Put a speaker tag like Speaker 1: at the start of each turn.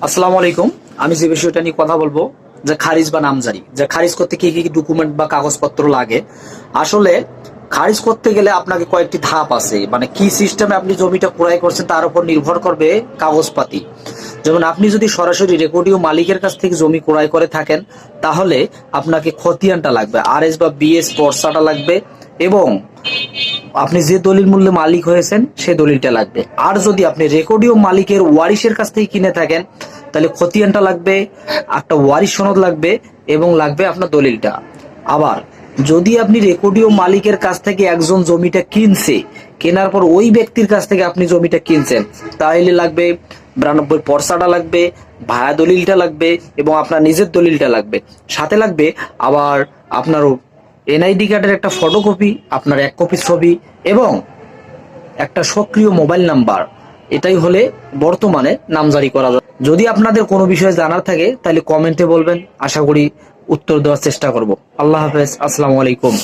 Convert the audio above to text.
Speaker 1: আসসালামু আলাইকুম। আমি যে বিষয়টা নিয়ে কথা বলবো যে খারিজ বা নামজারি, যে খারিজ করতে কি কি ডকুমেন্ট বা কাগজপত্র লাগে। আসলে খারিজ করতে গেলে আপনাকে কয়েকটি ধাপ আছে, মানে কি সিস্টেমে আপনি জমিটা ক্রয় করছেন তার উপর নির্ভর করবে কাগজপাতি। যেমন আপনি যদি সরাসরি রেকর্ডীয় মালিকের কাছ থেকে জমি ক্রয় করে থাকেন, তাহলে আপনাকে খতিয়ানটা লাগবে, আরএস বা বিএস পর্চাটা লাগবে, এবং আপনি যে দলিল মূল্যে মালিক হয়েছেন সেই দলিলটা লাগবে। আর যদি আপনি রেকর্ডীয় মালিকের ওয়ারিশের কাছ থেকে কিনে থাকেন, তাহলে খতিয়ানটা লাগবে, একটা ওয়ারিশ সনদ লাগবে, এবং লাগবে আপনার দলিলটা। আবার যদি আপনি রেকর্ডীয় মালিকের কাছ থেকে একজন জমিটা কিনছে, কেনার পর ওই ব্যক্তির কাছ থেকে আপনি জমিটা কিনছেন, তাহলে লাগবে 92 পর্চাটা লাগবে, ভায়া দলিলটা লাগবে, এবং আপনার নিজের দলিলটা লাগবে। সাথে লাগবে আবার আপনার এনআইডি কার্ডের একটা ফটোকপি, আপনার এক কপি ছবি, এবং একটা সক্রিয় মোবাইল নাম্বার। এটাই হলে বর্তমানে নামজারি করা যায়। যদি আপনাদের কোনো বিষয়ে জানার থাকে তাহলে কমেন্টে বলবেন, আশা করি উত্তর দেওয়ার চেষ্টা করব। আল্লাহ হাফেজ, আসসালামু আলাইকুম।